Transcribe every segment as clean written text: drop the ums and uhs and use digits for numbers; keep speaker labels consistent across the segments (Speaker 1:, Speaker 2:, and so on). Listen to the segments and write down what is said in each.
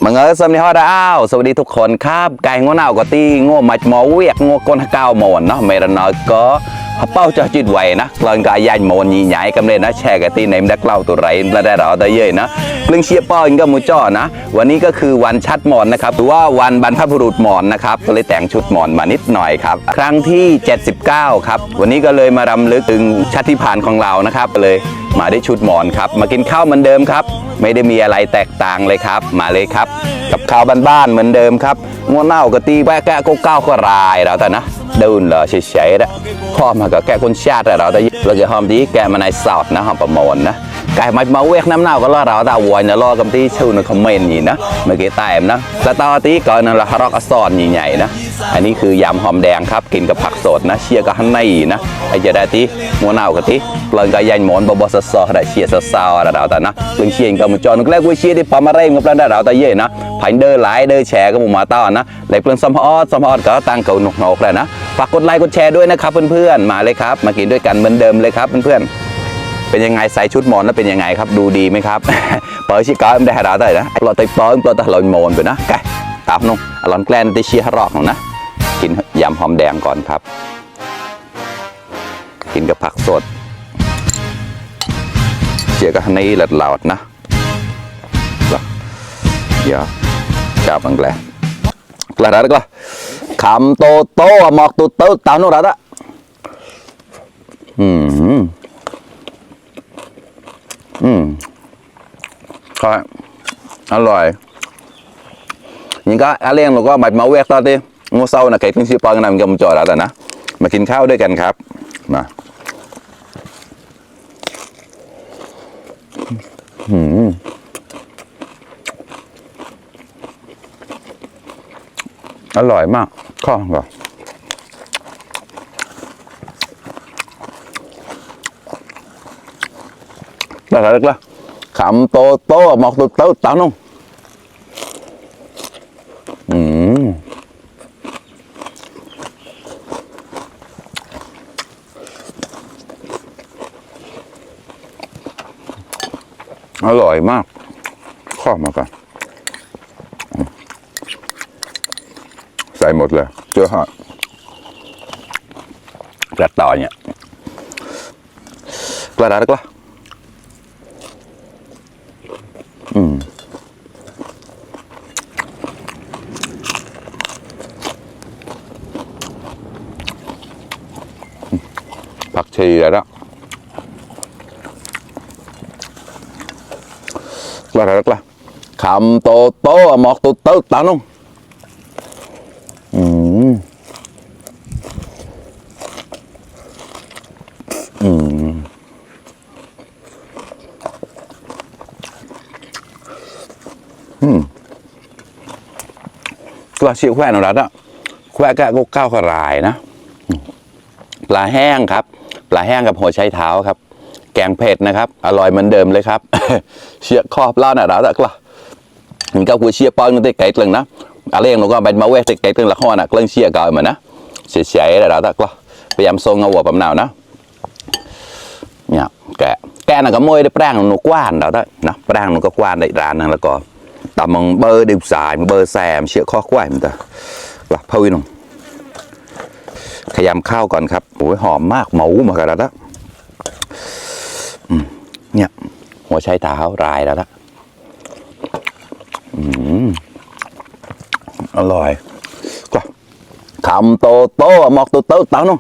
Speaker 1: มังเอิญสวัสดีฮอดอ้าวสวัสดีทุกคนครับไก่งัวเน่าก็ตีงัวมัดหมอเวียกงัวก้นเก้าหมอนเนาะไม่ระน้อยก็เป้าจะจิตไหวนะกลางกายยันหมอนยี่ใหญ่กำเนิดนะแชร์กันตีในดักเล่าตัวไรและได้เราได้เยอะนะเรื่องเชียร์ป้อเองก็มูจ่อนะวันนี้ก็คือวันชัดหมอนนะครับหรือว่าวันบรรพบุรุษหมอนนะครับก็เลยแต่งชุดหมอนมานิดหน่อยครับครั้งที่79ครับวันนี้ก็เลยมารำลึกถึงชาติพันธุ์ของเรานะครับเลยมาได้ชุดหมอนครับมากินข้าวเหมือนเดิมครับไม่ได้มีอะไรแตกต่างเลยครับมาเลยครับกับข้าวบ้านๆเหมือนเดิมครับงัวเน่ากะตีแปะแกะก็ก้าวก็รายเราแต่นะเดินเหรอเฉยๆนะข้อมากับแกะคนชาติเราแต่เราจะหอมดีแกะมาในสอดนะหอมประมวลนะไก่มาเวกน้ำเน่าก็ล่อเราแต่วัวเนี่ยล่อกำตีชูนคอมเมนต์นี่นะเมื่อกี้ตายนะแต่ตอนตีก่อนนั่นละฮารอกอซอนใหญ่ๆนะอันนี้คือยำหอมแดงครับกินกับผักสดนะเชียร์กับฮันนี่นะไอจะได้ตีงัวเน่ากะตีเปลืองกับยันหมอนบอสซอได้เชียร์ซาวๆเราแต่นะเรื่องเชียร์กับมุจจอนก็แรกวิเชียร์ที่ปามาเร่งกับเราแต่เย่นะผ่านเดินหลายเดินแชร์กับมุมาต้อนนะไหลเปลืองซัมฮอดก็ตั้งเก่าหนกๆเลยนะฝากกดไลค์กดแชร์ด้วยนะครับเพื่อนๆมาเลยครับมากินด้วยกันเหมือนเดิมเลยครับเพื่อนๆเป็นยังไงใส่ชุดหมอนแล้วเป็นยังไงครับดูดีไหมครับเปิดชิคก้ได้หาได้นะปลอดติดปลอดตะลอยหมอนไปนะไก่ตามนุ่งอลอนแกลนติเชียร์รอกนะกินยำหอมแดงก่อนครับกินกับผักสดเจียกับนี่หลอดนะเดี๋ยวจับมันแกล้กระดาษก็คำโตหมอกโตตามนู้นละก็อร่อยนี่ก็อาเลี้ยงเราก็มาเวกตอนที่งูเศร้านะไก่ทิ้งชีปองนำกำจอดแล้วนะมากินข้าวด้วยกันครับมาอร่อยมากข้าวก่อนแล้วอะไรล่ะขำโตหมอกโตตานุ่งอร่อยมากข้าวมาก่อนใส่หมดเลยเจ้าฮะกระต่ายเนี่ยกระดาษก็ผักชีอะไรละกระดาษก็คำโตหมอกโตตานุ่งปลาเชี่ยวแควน์รัดอะแควกะก็ก้าวกระไรนะปลาแห้งครับปลาแห้งกับหัวไชเท้าครับแกงเผ็ดนะครับอร่อยเหมือนเดิมเลยครับเชี่ยครอบเล่าหน่ะรัดอะกละนี่ก็คือเชี่ยปอนนั่นไก่กลึงนะอะไรอย่างเราก็เป็นมาเวสไก่กลึงละข้อน่ะกลึงเชี่ยก่อนเหมือนนะเสียๆรัดอะกละพยายามทรงเอาหัวปั๊มหนาวนะเนี่ยแกน่ะก็มวยได้แป้งหนูกว้านรัดอะนะแป้งหนูก็กว้านได้ร้านนึงแล้วก็ตำมังเบอร์ดิบสายเบอร์แซมเชี่ยข้อควายมันแต่ว่าพาวินงขยำข้าวก่อนครับโอ้ยหอมมากหมูมากันแล้วนะเนี่ยหัวไชเท้ารายแล้วนะอร่อยก็คำโตหมอกโตเต้านุ่ง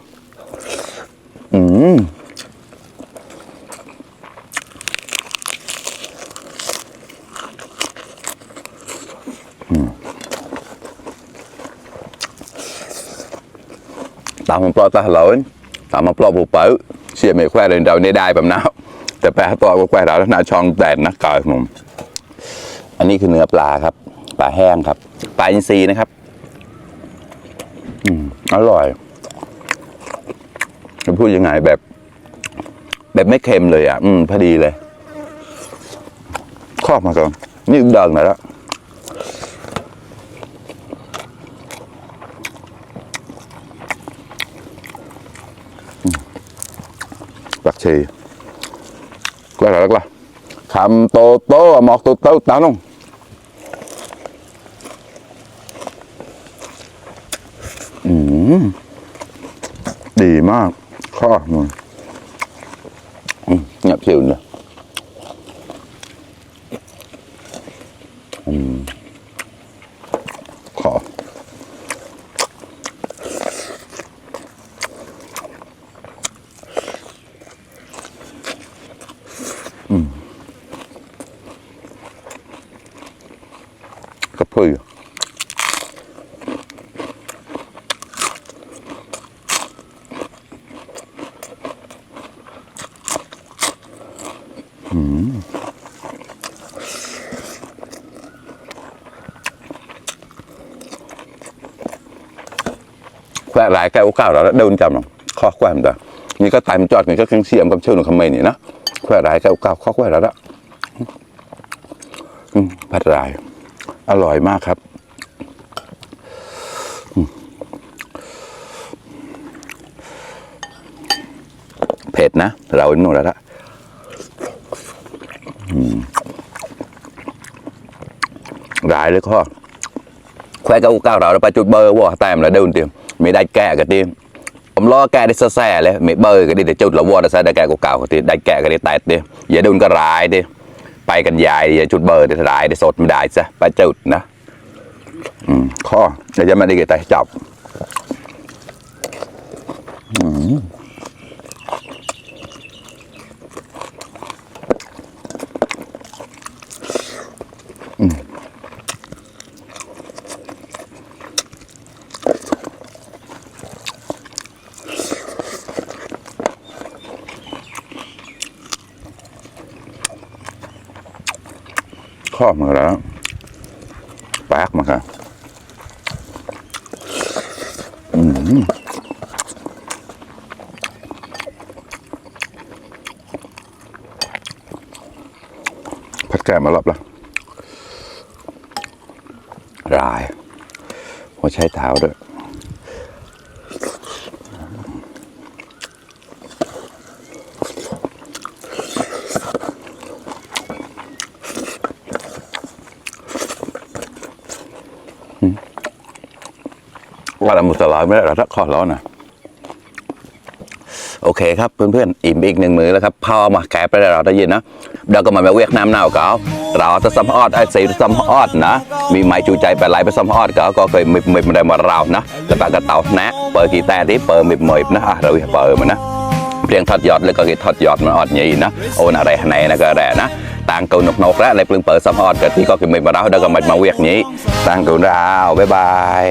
Speaker 1: ตามมันปลอดตาหลอนตามมันปลอดบุปผาเชี่ยไม่แควเดินเดาในได้แบบนั้นแต่แปลตัวก็แควเราแล้วหน้าช่องแตนนะกายผมอันนี้คือเนื้อปลาครับปลาแห้งครับปลาอินทรีนะครับอร่อยจะพูดยังไงแบบไม่เค็มเลยอ่ะพอดีเลยครอบมาก่อนนี่เดินหน่อยแล้วผักชีก็อะไรก็คำโตหมอกโตตานุ่ง ดีมากข้อมันเงียบชิวเลยขอกระพือแฝงหลายแก้วก้าวเราเดินจำหรอกข้อแขวนแต่นี่ก็ตายมันจอดนี่ก็เครื่องเสียมกับเชื่อหนุ่มคำเมนี่นะแฝงหลายแก้วก้าวข้อแขวนแล้วละผัดรายอร่อยมากครับเผ็ดนะเราหนูแล้วละรายเลยข้อแควก็ก้าวเราไปจุดเบอร์ว่าแต้มแล้วเดินเตรียมไม่ได้แก่กันทีผมรอแก่ได้แซ่เลยไม่เบอร์ก็ดีแต่จุดเราว่าได้แซ่ได้แก่เก่าๆก็ทีได้แก่ก็ได้แตะทีอย่าเดินก็รายทีไปกันใหญ่อย่าจุดเบอร์ได้รายได้สดไม่ได้ซะไปจุดนะข้อจะไม่ได้กี่แต่จับข้อมาแล้วแป๊กมาค่ะผัดแกงมาลับละรายหัวใช้เท้าด้วยว่าเราหมดตลอดไม่ได้เราทักข้อแล้วนะโอเคครับเพื่อนๆอิ่มอีกหนึ่งมื้อแล้วครับพอมาแกะไปเราได้ยินนะเดี๋ยวก็มาเวียดนามหนาวก็เราจะซัมฮอดไอ้สีซัมฮอดนะมีไม้จูใจไปไหลไปซัมฮอดก็เคยมีมาได้มาเรานะแล้วก็กระเต่านะเปิดกีแต่ที่เปิดมีนะเราเปิดมันนะเพียงทอดยอดแล้วก็ทอดยอดมันออดใหญ่นะโอนอะไรไหนนะก็แร่นะต่างกูนกแล้วอะไรเปลืองเปิดซัมฮอดก็ที่ก็คือมีมาเราเดี๋ยวก็มาเวียดนี้ต่างกูดาวบ๊ายบาย